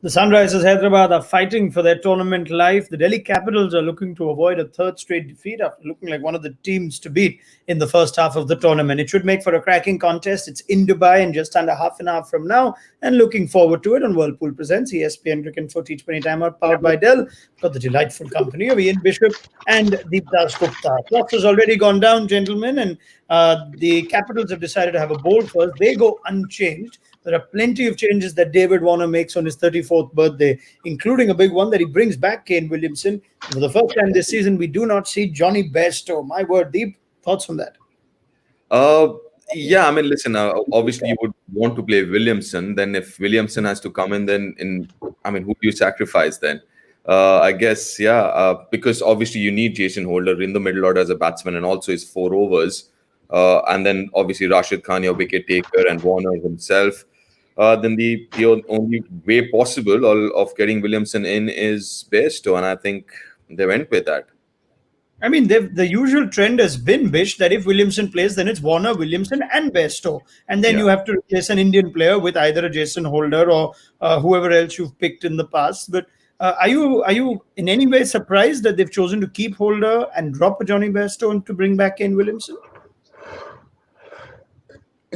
The Sunrisers Hyderabad are fighting for their tournament life. The Delhi Capitals are looking to avoid a third straight defeat after looking like one of the teams to beat in the first half of the tournament. It should make for a cracking contest. It's in Dubai in just under half an hour from now, and looking forward to it on Whirlpool Presents ESPN Cricket for T20 Timeout, powered by Dell. Got the delightful company of Ian Bishop and Deepdas Gupta. Toss has already gone down, gentlemen, and the Capitals have decided to have a bowl first. They go unchanged. There are plenty of changes that David Warner makes on his 34th birthday, including a big one that he brings back Kane Williamson. For the first time this season, we do not see Johnny BAIRSTOW. My word, Deep, thoughts on that? Yeah, I mean, listen, obviously you would want to play Williamson. Then if Williamson has to come in, who do you sacrifice then? I guess, because obviously you need Jason Holder in the middle order as a batsman and also his 4 overs. And then obviously Rashid Khan, your wicket taker, and Warner himself. Then the only way possible of getting Williamson in is BAIRSTOW, and I think they went with that. I mean, the usual trend has been, Bish, that if Williamson plays, then it's Warner, Williamson, and BAIRSTOW. And then you have to replace an Indian player with either a Jason Holder or whoever else you've picked in the past. But are you in any way surprised that they've chosen to keep Holder and drop a Johnny BAIRSTOW and to bring back Kane Williamson?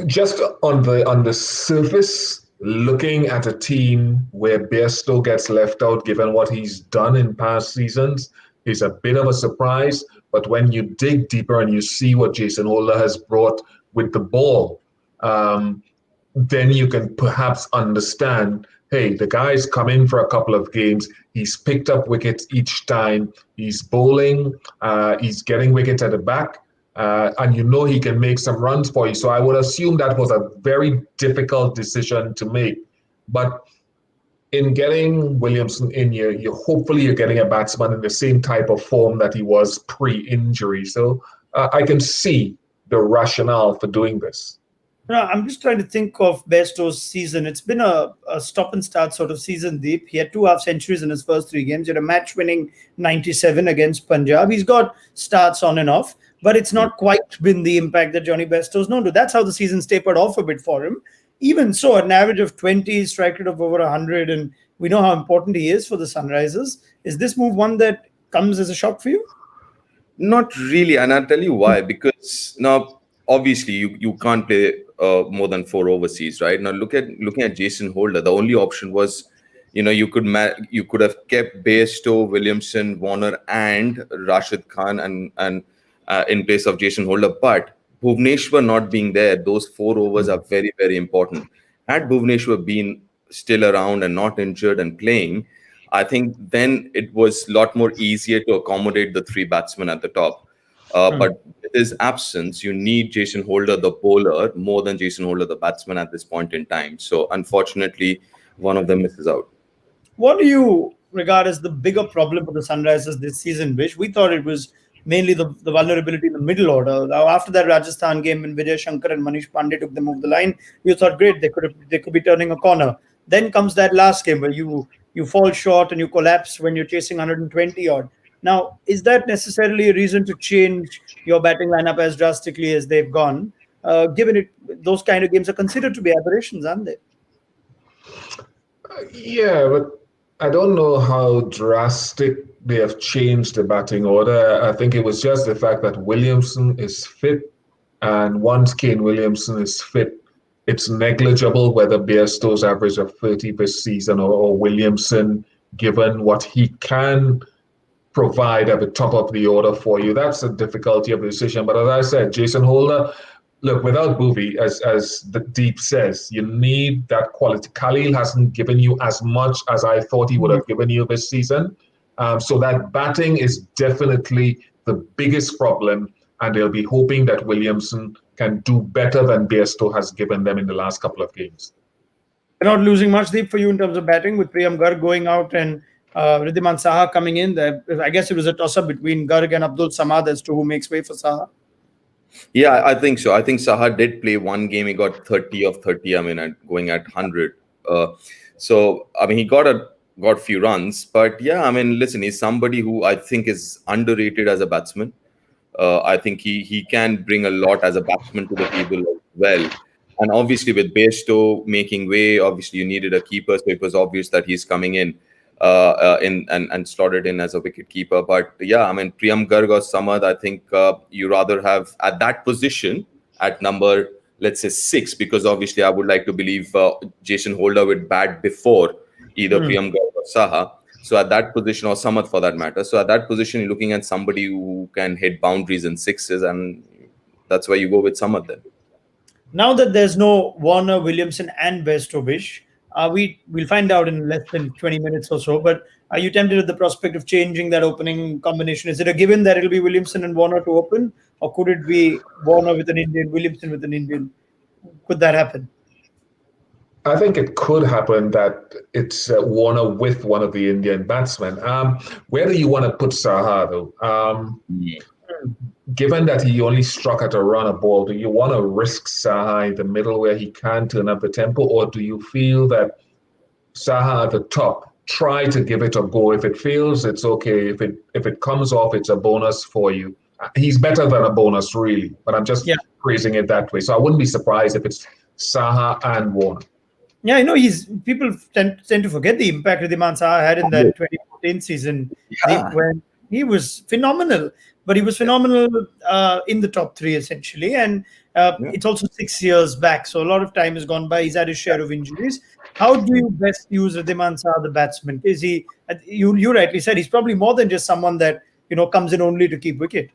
Just on the surface, looking at a team where BAIRSTOW gets left out, given what he's done in past seasons, is a bit of a surprise. But when you dig deeper and you see what Jason Holder has brought with the ball, then you can perhaps understand, hey, the guy's come in for a couple of games. He's picked up wickets each time. He's bowling. He's getting wickets at the back. And you know he can make some runs for you. So I would assume that was a very difficult decision to make. But in getting Williamson in, hopefully you're getting a batsman in the same type of form that he was pre-injury. So I can see the rationale for doing this. No, I'm just trying to think of BAIRSTOW's season. It's been a stop and start sort of season, Deep. He had 2 half centuries in his first 3 games. He had a match-winning 97 against Punjab. He's got starts on and off, but it's not quite been the impact that Johnny BAIRSTOW's known to. That's how the season's tapered off a bit for him. Even so, an average of 20, strike rate of over 100, and we know how important he is for the Sunrisers. Is this move one that comes as a shock for you? Not really, and I'll tell you why. Because now, obviously, you can't play more than 4 overseas, right? Now, looking at Jason Holder, the only option was, you could have kept BAIRSTOW, Williamson, Warner, and Rashid Khan, and in place of Jason Holder, but Bhuvneshwar not being there, those 4 overs are very, very important. Had Bhuvneshwar been still around and not injured and playing, I think then it was a lot more easier to accommodate the 3 batsmen at the top. But with his absence, you need Jason Holder, the bowler, more than Jason Holder, the batsman at this point in time. So unfortunately, one of them misses out. What do you regard as the bigger problem for the Sunrisers this season, Bish? We thought it was mainly the vulnerability in the middle order. Now, after that Rajasthan game, when Vijay Shankar and Manish Pandey took them over the line, we thought, great, they could be turning a corner. Then comes that last game where you fall short and you collapse when you're chasing 120 odd. Now, is that necessarily a reason to change your batting lineup as drastically as they've gone? Given those kind of games are considered to be aberrations, aren't they? Yeah, but I don't know how drastic they have changed the batting order. I think it was just the fact that Williamson is fit, and once Kane Williamson is fit, it's negligible whether BAIRSTOW's average of 30 this season or Williamson, given what he can provide at the top of the order for you. That's the difficulty of the decision. But as I said, Jason Holder, look, without Bhuvi, as the Deep says, you need that quality. Khalil hasn't given you as much as I thought he would have given you this season. So that batting is definitely the biggest problem, and they'll be hoping that Williamson can do better than BAIRSTOW has given them in the last couple of games. They're not losing much, Deep, for you in terms of batting, with Priyam Garg going out and Riddhiman Saha coming in. I guess it was a toss-up between Garg and Abdul Samad as to who makes way for Saha. Yeah, I think so. I think Saha did play one game. He got 30 of 30, going at 100. He got a few runs. But yeah, listen, he's somebody who I think is underrated as a batsman. I think he can bring a lot as a batsman to the table as well. And obviously with BAIRSTOW making way, obviously you needed a keeper, so it was obvious that he's coming in and slotted in as a wicket keeper. But yeah, I mean, Priyam Garg or Samad, I think you rather have at that position at number, let's say 6, because obviously I would like to believe Jason Holder would bat before either Priyam Garg or Saha. So at that position, or Samad for that matter. So at that position, you're looking at somebody who can hit boundaries and sixes, and that's why you go with Samad then. Now that there's no Warner, Williamson, and BAIRSTOW, we'll find out in less than 20 minutes or so. But are you tempted at the prospect of changing that opening combination? Is it a given that it'll be Williamson and Warner to open, or could it be Warner with an Indian, Williamson with an Indian? Could that happen? I think it could happen that it's Warner with one of the Indian batsmen. Where do you want to put Saha, though? Given that he only struck at a run a ball, do you want to risk Saha in the middle where he can turn up the tempo, or do you feel that Saha at the top, try to give it a go? If it fails, it's okay. If it comes off, it's a bonus for you. He's better than a bonus, really, but I'm just phrasing it that way. So I wouldn't be surprised if it's Saha and Warner. Yeah, I know people tend to forget the impact Ridhiman Saha had in that 2014 season when he was phenomenal. But he was phenomenal in the top 3 essentially, and it's also 6 years back, so a lot of time has gone by. He's had his share of injuries. How do you best use Ridhiman Saha, the batsman? Is he? You rightly said he's probably more than just someone that comes in only to keep wicket.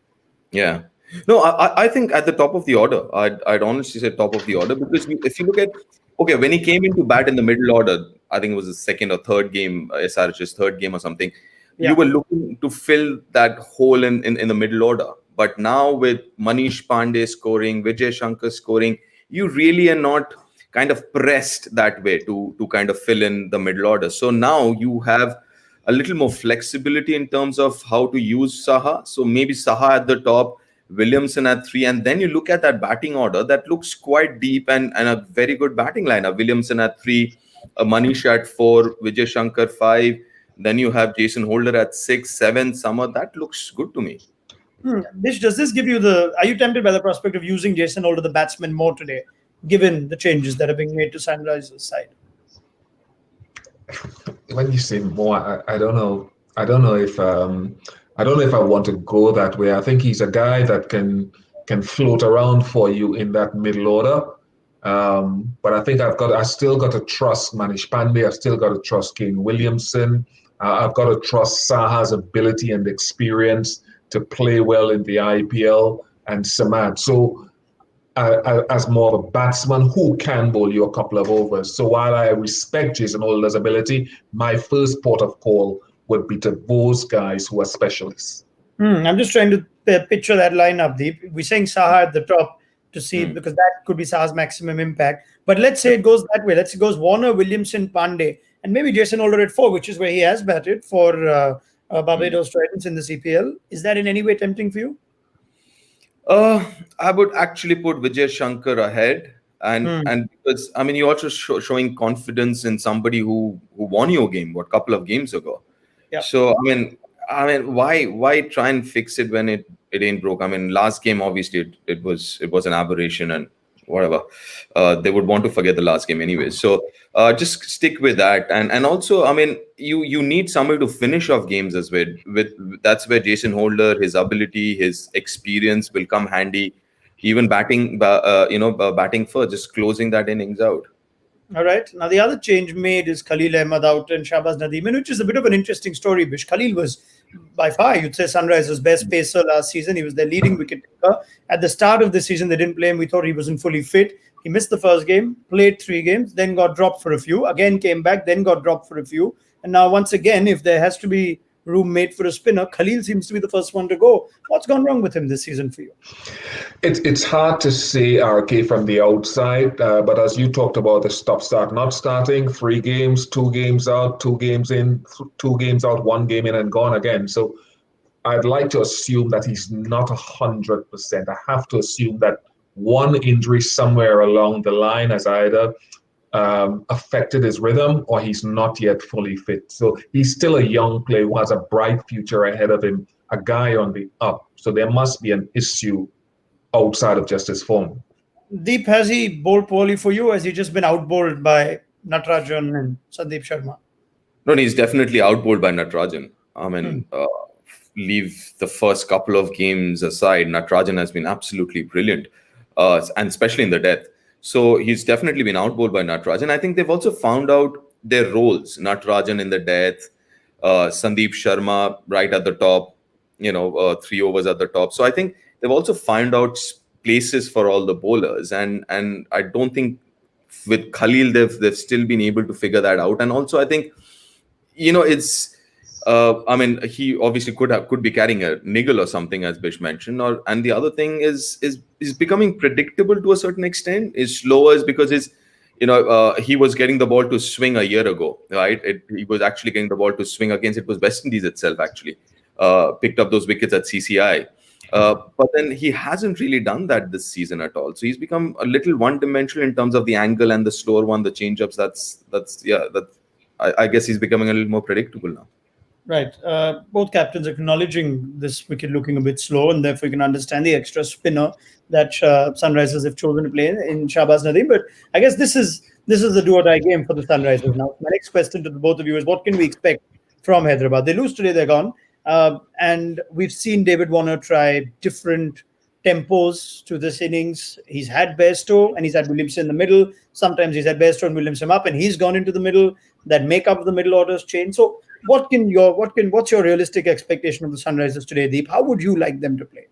Yeah. No, I think at the top of the order, I'd honestly say top of the order, because if you look at, okay, when he came into bat in the middle order, I think it was his second or third game, SRH's third game or something, you were looking to fill that hole in the middle order. But now with Manish Pandey scoring, Vijay Shankar scoring, you really are not kind of pressed that way to kind of fill in the middle order. So now you have a little more flexibility in terms of how to use Saha. So maybe Saha at the top, Williamson at 3, and then you look at that batting order that looks quite deep and a very good batting lineup. Williamson at 3, Manish at 4, Vijay Shankar 5, then you have Jason Holder at 6, 7, Summer. That looks good to me. Does this give you are you tempted by the prospect of using Jason Holder, the batsman, more today, given the changes that are being made to Sunrisers' side? When you say more, I don't know. I don't know if I want to go that way. I think he's a guy that can float around for you in that middle order. But I think I still got to trust Manish Pandey. I've still got to trust Kane Williamson. I've got to trust Saha's ability and experience to play well in the IPL, and Samad. So as more of a batsman who can bowl you a couple of overs. So while I respect Jason Holder's ability, my first port of call would be to those guys who are specialists. I'm just trying to picture that lineup, Deep. We're saying Saha at the top to see, because that could be Saha's maximum impact. But let's say it goes that way. Let's say it goes Warner, Williamson, Pandey, and maybe Jason Holder at 4, which is where he has batted for Barbados Tridents in the CPL. Is that in any way tempting for you? I would actually put Vijay Shankar ahead, and because I mean you're also showing confidence in somebody who won your game a couple of games ago. Yeah. So I mean why try and fix it when it ain't broke? I mean last game obviously it was an aberration and whatever. They would want to forget the last game anyway. So just stick with that, and also I mean you need somebody to finish off games as well. That's where Jason Holder, his ability, his experience will come handy. Even batting, batting first, just closing that innings out. All right. Now, the other change made is Khalil Ahmed out and Shahbaz Nadeem in, which is a bit of an interesting story, Bish. Khalil was by far, you'd say, Sunrisers' best pacer last season. He was their leading wicket taker. At the start of the season, they didn't play him. We thought he wasn't fully fit. He missed the first game, played 3 games, then got dropped for a few, again came back, then got dropped for a few. And now, once again, if there has to be room made for a spinner, Khalil seems to be the first one to go. What's gone wrong with him this season for you? It's hard to say, RK, from the outside, but as you talked about the stop-start not starting, 3 games, 2 games out, 2 games in, 2 games out, 1 game in and gone again. So I'd like to assume that he's not 100%. I have to assume that one injury somewhere along the line has either affected his rhythm or he's not yet fully fit. So he's still a young player who has a bright future ahead of him, a guy on the up. So there must be an issue outside of just his form. Deep, has he bowled poorly for you? Has he just been outbowled by Natarajan and Sandeep Sharma? No, he's definitely outbowled by Natarajan. I Hmm. mean, leave the first couple of games aside, Natarajan has been absolutely brilliant, and especially in the death. So he's definitely been outbowled by Natarajan. I think they've also found out their roles. Natarajan in the death, Sandeep Sharma right at the top, 3 overs at the top. So I think they've also found out places for all the bowlers, and I don't think with Khalil they've still been able to figure that out. And also I think it's I mean, he obviously could be carrying a niggle or something, as Bish mentioned. And the other thing is becoming predictable to a certain extent. Is slower is because he was getting the ball to swing a year ago, right? He was actually getting the ball to swing against, it was West Indies itself actually, picked up those wickets at CCI. But then he hasn't really done that this season at all. So he's become a little one-dimensional in terms of the angle and the slower one, the change-ups. I guess he's becoming a little more predictable now. Right. Both captains acknowledging this wicket looking a bit slow, and therefore you can understand the extra spinner that Sunrisers have chosen to play in Shahbaz Nadeem. But I guess this is the do or die game for the Sunrisers now. My next question to the both of you is: what can we expect from Hyderabad? They lose today, they're gone, and we've seen David Warner try different tempos to this innings. He's had Bairstow and he's had Williamson in the middle. Sometimes he's had Bairstow and Williamson up, and he's gone into the middle. That makeup of the middle orders change. So what's your realistic expectation of the Sunrisers today, Deep? How would you like them to play?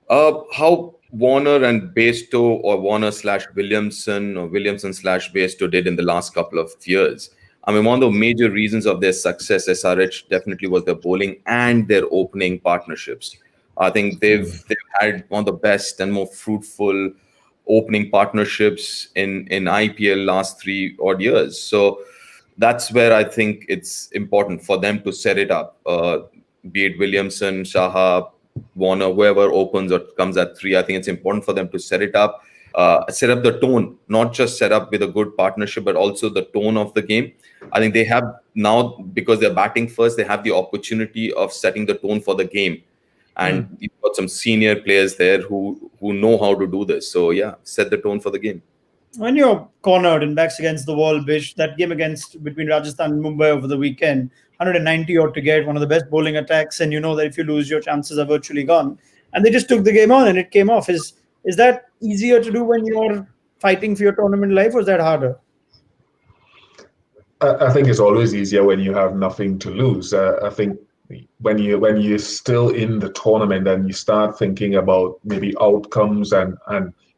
How Warner and Bairstow, or Warner slash Williamson, or Williamson slash Bairstow did in the last couple of years. I mean, one of the major reasons of their success, SRH, definitely was their bowling and their opening partnerships. I think they've had one of the best and more fruitful opening partnerships in IPL last 3 odd years. So that's where I think it's important for them to set it up. Be it Williamson, Shaha, Warner, whoever opens or comes at 3, I think it's important for them to set it up, set up the tone, not just set up with a good partnership, but also the tone of the game. I think they have now, because they're batting first, they have the opportunity of setting the tone for the game. And you've got some senior players there who know how to do this. So yeah, set the tone for the game. When you're cornered and backs against the wall, Bish, that game between Rajasthan and Mumbai over the weekend, 190 odd to get, one of the best bowling attacks, and you know that if you lose, your chances are virtually gone. And they just took the game on and it came off. Is that easier to do when you're fighting for your tournament life, or is that harder? I think it's always easier when you have nothing to lose. I think when you're still in the tournament and you start thinking about maybe outcomes and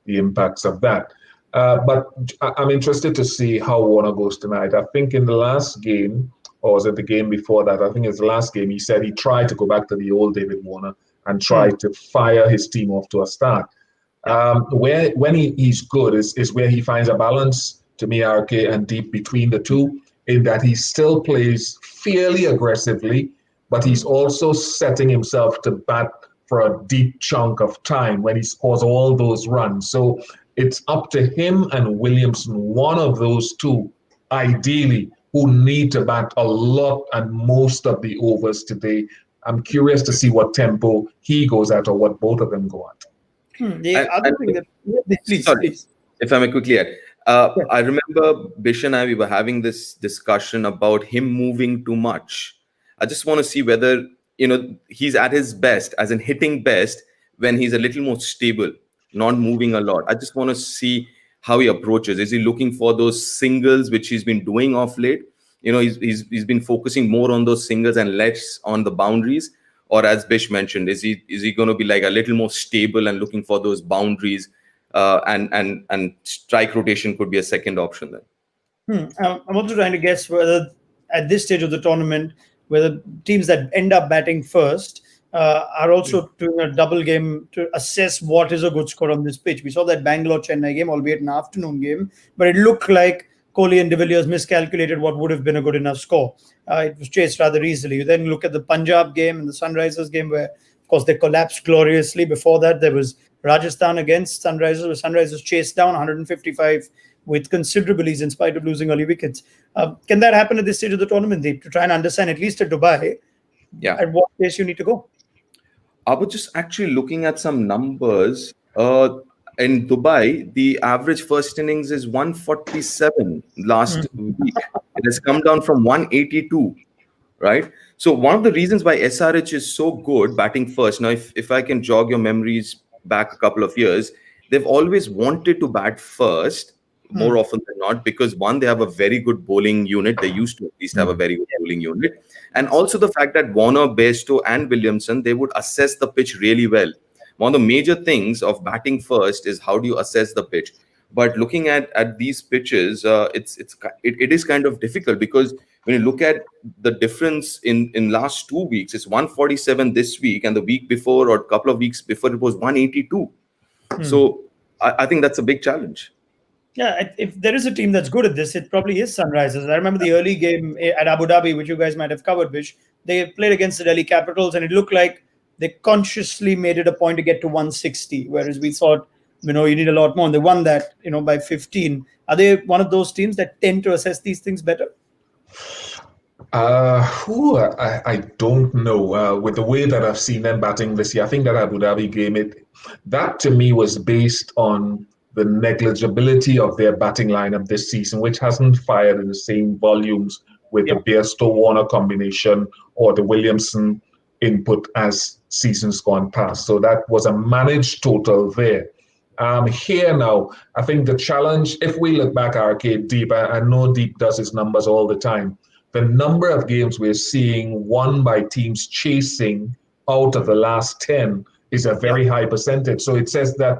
the impacts of that. But I'm interested to see how Warner goes tonight. I think in the last game, or was it the game before that? I think it's the last game. He said he tried to go back to the old David Warner and try to fire his team off to a start. When he's good is where he finds a balance, to me, RK and Deep, between the two, in that he still plays fairly aggressively, but he's also setting himself to bat for a deep chunk of time when he scores all those runs. So it's up to him and Williamson, one of those two, ideally, who need to bat a lot and most of the overs today. I'm curious to see what tempo he goes at, or what both of them go at. The other thing that... Please. If I may quickly add, I remember Bish and I, we were having this discussion about him moving too much. I just want to see whether, he's at his best, as in hitting best, when he's a little more stable, not moving a lot. I just want to see how he approaches. Is he looking for those singles, which he's been doing off late? He's been focusing more on those singles and less on the boundaries. Or as Bish mentioned, is he going to be like a little more stable and looking for those boundaries? And strike rotation could be a second option then. I'm also trying to guess whether at this stage of the tournament, whether teams that end up batting first are also doing a double game to assess what is a good score on this pitch. We saw that Bangalore-Chennai game, albeit an afternoon game, but it looked like Kohli and de Villiers miscalculated what would have been a good enough score. It was chased rather easily. You then look at the Punjab game and the Sunrisers game, where, of course, they collapsed gloriously. Before that, there was Rajasthan against Sunrisers, where Sunrisers chased down 155 with considerable ease in spite of losing early wickets. Can that happen at this stage of the tournament, Deep, to try and understand, at least at Dubai, at what pace you need to go? I was just actually looking at some numbers. in Dubai, the average first innings is 147 last week. It has come down from 182, right? So one of the reasons why SRH is so good batting first. Now, if I can jog your memories back a couple of years, they've always wanted to bat first more often than not because one, they have a very good bowling unit. They used to at least have a very good bowling unit, and also the fact that Warner, Bairstow, and Williamson, they would assess the pitch really well. One of the major things of batting first is how do you assess the pitch. But looking at these pitches, it is kind of difficult because when you look at the difference in last 2 weeks, it's 147 this week, and the week before or a couple of weeks before it was 182. So I think that's a big challenge. Yeah, if there is a team that's good at this, it probably is Sunrisers. I remember the early game at Abu Dhabi, which you guys might have covered, Vish. They played against the Delhi Capitals, and it looked like they consciously made it a point to get to 160, whereas we thought, you need a lot more. And they won that, by 15. Are they one of those teams that tend to assess these things better? I don't know. With the way that I've seen them batting this year, I think that Abu Dhabi game, that to me was based on the negligibility of their batting lineup this season, which hasn't fired in the same volumes with the Bairstow-Warner combination or the Williamson input as seasons gone past. So that was a managed total there. Here now, I think the challenge, if we look back, Arcade, Deep, I know Deep does his numbers all the time. The number of games we're seeing won by teams chasing out of the last 10 is a very high percentage. So it says that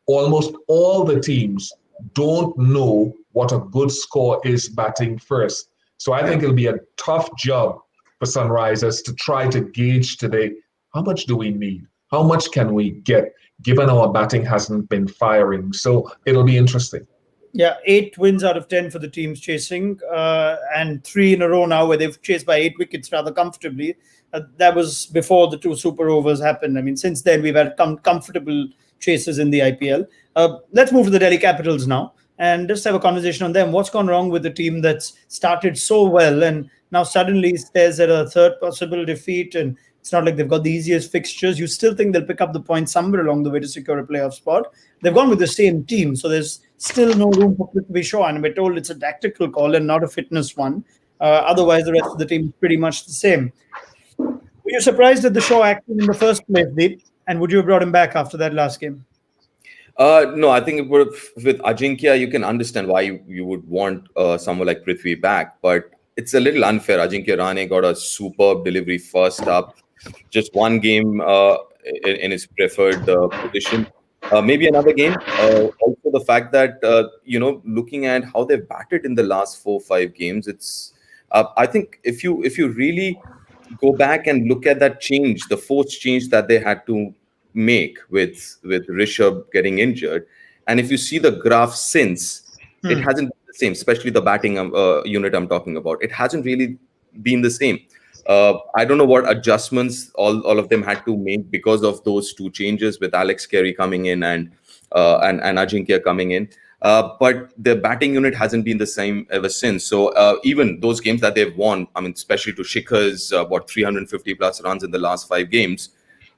almost all the teams don't know what a good score is batting first. So I think it'll be a tough job for Sunrisers to try to gauge today, how much do we need? How much can we get, given our batting hasn't been firing? So it'll be interesting. Yeah, 8 wins out of 10 for the teams chasing, and 3 in a row now where they've chased by 8 wickets rather comfortably. That was before the 2 super overs happened. I mean, since then we've had comfortable chases in the IPL. Let's move to the Delhi Capitals now and just have a conversation on them. What's gone wrong with the team that's started so well and now suddenly stares at a third possible defeat, and it's not like they've got the easiest fixtures. You still think they'll pick up the points somewhere along the way to secure a playoff spot. They've gone with the same team, so there's still no room for Prithvi Shaw, and we're told it's a tactical call and not a fitness one. Otherwise, the rest of the team is pretty much the same. Were you surprised at the Shaw action in the first place, Deep? And would you have brought him back after that last game? No, I think it would have, with Ajinkya, you can understand why you would want someone like Prithvi back, but it's a little unfair. Ajinkya Rahane got a superb delivery first up, just one game in his preferred position. Maybe another game. Also, the fact that looking at how they've batted in the last 4-5 games, it's. I think if you really go back and look at that change, the forced change that they had to make with Rishabh getting injured, and if you see the graph since, it hasn't been the same. Especially the batting unit I'm talking about, it hasn't really been the same. I don't know what adjustments all of them had to make because of those 2 changes with Alex Carey coming in and Ajinkya coming in. But the batting unit hasn't been the same ever since. So even those games that they've won, I mean, especially to Shikhar's 350 plus runs in the last 5 games,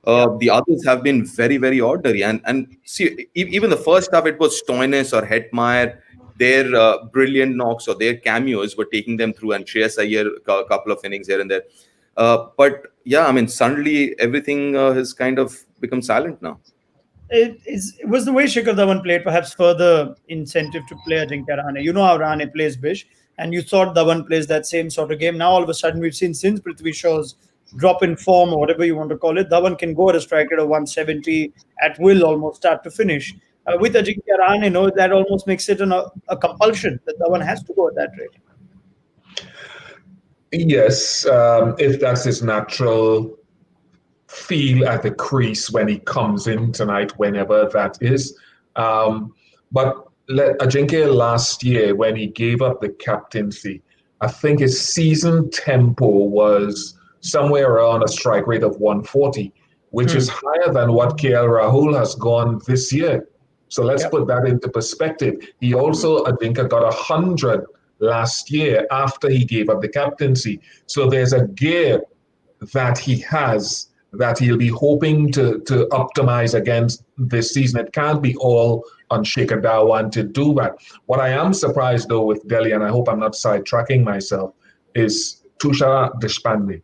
the others have been very, very ordinary. And see, even the first half, it was Stoinis or Hetmeyer. Their brilliant knocks or their cameos were taking them through, and Shreyas Iyer a couple of innings here and there. But yeah, I mean, suddenly everything has kind of become silent now. It was the way Shikhar Dhawan played perhaps further incentive to play Ajinkya Rahane. You know how Rahane plays, Bish, and you thought Dhawan plays that same sort of game. Now all of a sudden we've seen, since Prithvi Shaw's drop in form or whatever you want to call it, Dhawan can go at a strike rate of 170 at will, almost start to finish. With Ajinkya Rahane, that almost makes it a compulsion that Dhawan has to go at that rate. Yes, if that's his natural feel at the crease when he comes in tonight, whenever that is. But Ajinkya last year, when he gave up the captaincy, I think his season tempo was somewhere around a strike rate of 140, which is higher than what KL Rahul has gone this year. So let's put that into perspective. He also, Ajinkya, got 100 last year after he gave up the captaincy. So there's a gear that he has that he'll be hoping to optimize against this season. It can't be all on Shekhar Dhawan to do that. What I am surprised though with Delhi, and I hope I'm not sidetracking myself, is Tushar Deshpande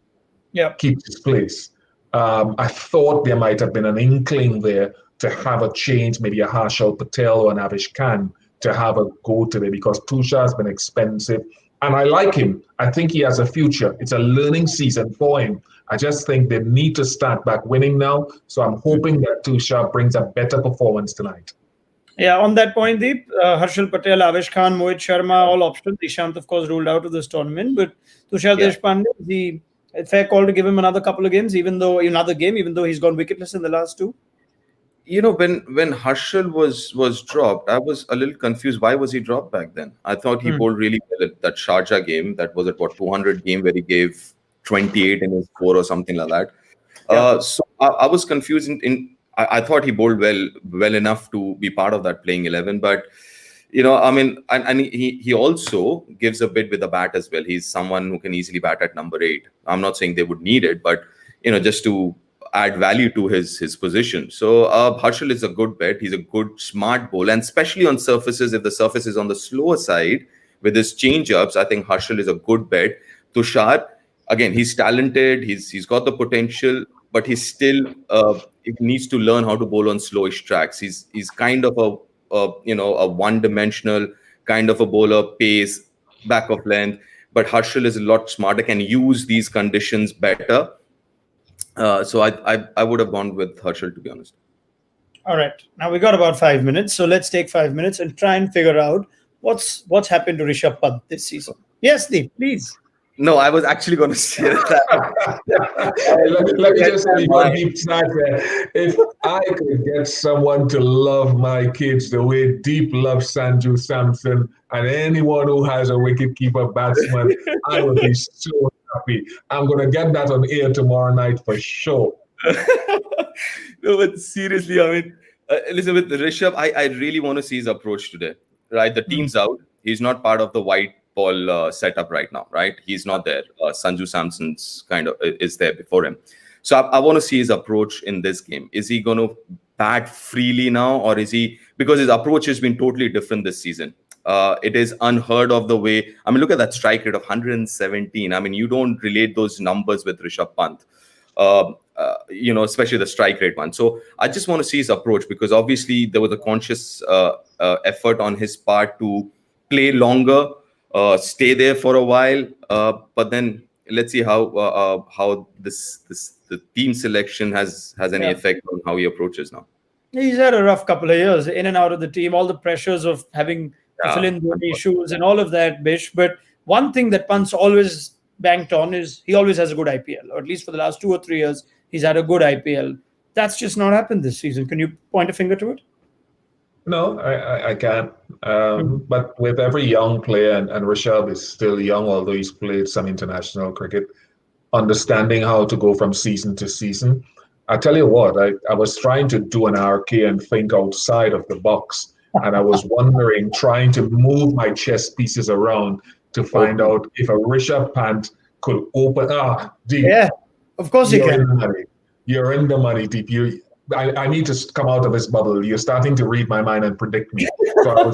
Yeah. keeps his place. I thought there might have been an inkling there to have a change, maybe a Harshal Patel or an Avish Khan to have a go today, because Tushar has been expensive. And I like him. I think he has a future. It's a learning season for him. I just think they need to start back winning now. So I'm hoping that Tushar brings a better performance tonight. Yeah, on that point, Deep, Harshal Patel, Avish Khan, Mohit Sharma, all options. Ishant, of course, ruled out of this tournament. But Tushar Yeah. Deshpande, the fair call to give him another couple of games, even though he's gone wicketless in the last two. When Harshal was dropped, I was a little confused. Why was he dropped back then? I thought he bowled really well at that Sharjah game. That was at what 200 game where he gave 28 in his score or something like that. Yeah. So I was confused. I thought he bowled well enough to be part of that playing 11, but I mean, and he also gives a bit with the bat as well. He's someone who can easily bat at number 8. I'm not saying they would need it, but just to add value to his position. So Harshal is a good bet. He's a good smart bowler, and especially on surfaces, if the surface is on the slower side with his change-ups, I think Harshal is a good bet. Tushar, again, he's talented. He's got the potential, but he's still he needs to learn how to bowl on slowish tracks. He's kind of a one-dimensional kind of a bowler, pace, back of length. But Harshal is a lot smarter, can use these conditions better. So I would have gone with Harshal, to be honest. All right. Now we got about 5 minutes, so let's take 5 minutes and try and figure out what's happened to Rishabh Pant this season. Yes, Deep, please. No, I was actually going to say that. Let me just say one deep snack there. If I could get someone to love my kids the way Deep loves Sanju Samson and anyone who has a wicketkeeper batsman, I would be so happy. I'm going to get that on air tomorrow night for sure. No, but seriously, I mean, listen, with Rishabh, I really want to see his approach today, right? The team's out. He's not part of the white ball setup right now, right? He's not there. Sanju Samson's kind of is there before him. So I want to see his approach in this game. Is he going to bat freely now, or is he, because his approach has been totally different this season. It is unheard of the way, I mean, look at that strike rate of 117. I mean, you don't relate those numbers with Rishabh Pant. Especially the strike rate one. So I just want to see his approach, because obviously there was a conscious effort on his part to play longer, stay there for a while. But then let's see how the team selection has any effect on how he approaches now. He's had a rough couple of years in and out of the team, all the pressures of having to fill in the issues and all of that, Bish. But one thing that Pant's always banked on is he always has a good IPL, or at least for the last 2 or 3 years, he's had a good IPL. That's just not happened this season. Can you point a finger to it? No, I can't. But with every young player, and Rishabh is still young, although he's played some international cricket, understanding how to go from season to season. I tell you what, I was trying to do an RK and think outside of the box. And I was wondering, trying to move my chess pieces around to find out if a Rishabh Pant could open. Deep. Yeah, of course you can. You're in the money, Deep. I need to come out of this bubble. You're starting to read my mind and predict me. So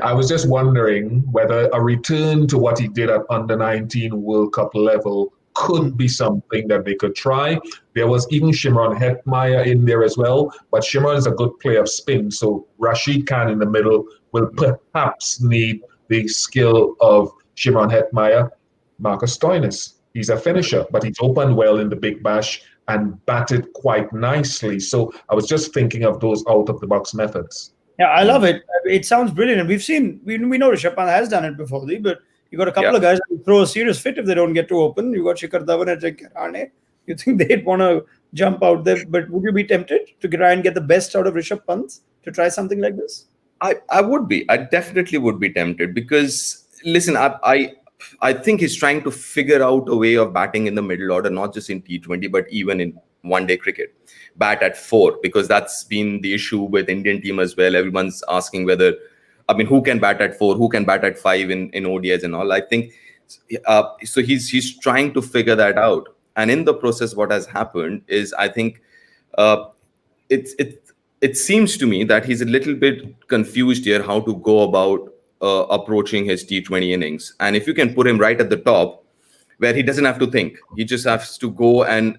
I was just wondering whether a return to what he did at under-19 World Cup level could be something that they could try. There was even Shimron Hetmeyer in there as well, but Shimron is a good player of spin, so Rashid Khan in the middle will perhaps need the skill of Shimron Hetmeyer. Marcus Stoinis, he's a finisher, but he's opened well in the Big Bash and batted quite nicely. So I was just thinking of those out-of-the-box methods. Yeah, I love it. It sounds brilliant. And we know Rishabh Pant has done it before, but you got a couple of guys that will throw a serious fit if they don't get to open. You got Shikhar Dhawan and Rane. You think they'd want to jump out there, but would you be tempted to try and get the best out of Rishabh Pant to try something like this? I would be. I definitely would be tempted, because listen, I think he's trying to figure out a way of batting in the middle order, not just in T20, but even in one-day cricket. Bat at 4, because that's been the issue with Indian team as well. Everyone's asking who can bat at 4, who can bat at 5 in ODIs and all. I think so. He's trying to figure that out. And in the process, what has happened is, I think uh, it seems to me that he's a little bit confused here how to go about approaching his T20 innings. And if you can put him right at the top, where he doesn't have to think, he just has to go, and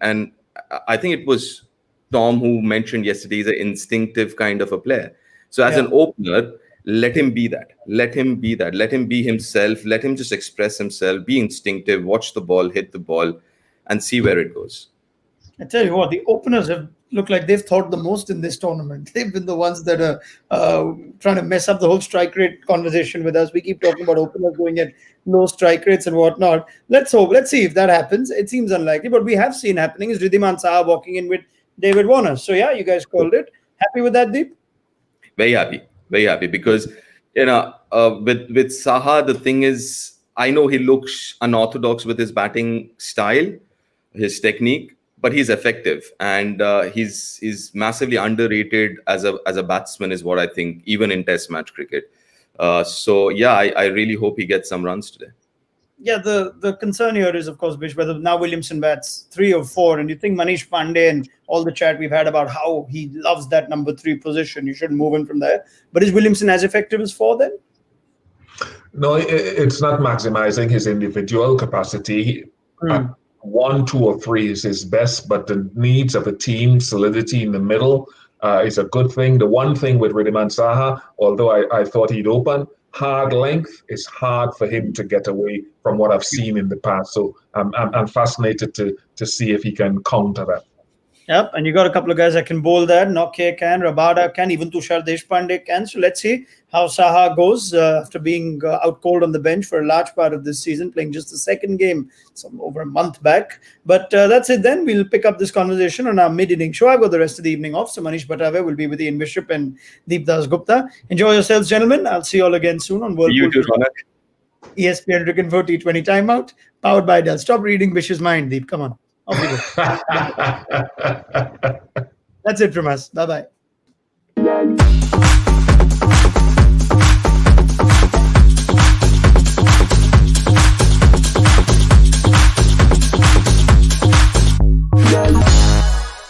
I think it was Tom who mentioned yesterday he's an instinctive kind of a player. So as Yeah. an opener, let him be that. Let him be that. Let him be himself. Let him just express himself, be instinctive, watch the ball, hit the ball, and see where it goes. I tell you what, the openers have looked like they've thought the most in this tournament. They've been the ones that are trying to mess up the whole strike rate conversation with us. We keep talking about openers going at low strike rates and whatnot. Let's hope. Let's see if that happens. It seems unlikely, but we have seen happening is Ridhiman Saha walking in with David Warner. So yeah, you guys called it. Happy with that, Deep? Very happy, because with Saha, the thing is, I know he looks unorthodox with his batting style, his technique, but he's effective, and he's massively underrated as a batsman, is what I think, even in Test match cricket. So yeah, I really hope he gets some runs today. Yeah, the concern here is, of course, Bish, whether now Williamson bats 3 or 4, and you think Manish Pandey and all the chat we've had about how he loves that number 3 position, you shouldn't move him from there. But is Williamson as effective as 4 then? No, it's not maximizing his individual capacity. At 1, 2, or 3 is his best, but the needs of a team, solidity in the middle, is a good thing. The one thing with Ridhiman Saha, although I thought he'd open, hard length is hard for him to get away from what I've seen in the past. So I'm fascinated to see if he can counter that. Yep, and you got a couple of guys that can bowl that. Nokia can, Rabada can, even Tushar Deshpande can. So let's see how Saha goes after being out cold on the bench for a large part of this season, playing just the second game over a month back. But that's it then. We'll pick up this conversation on our mid-inning show. I've got the rest of the evening off, so Manish Batave will be with Ian Bishop and Deep Das Gupta. Enjoy yourselves, gentlemen. I'll see you all again soon on World You too, Ronak. ESPN Cricket Info T20 Timeout, powered by Dell. Stop reading Bish's mind, Deep. Come on. Off we go. That's it from us. Bye-bye.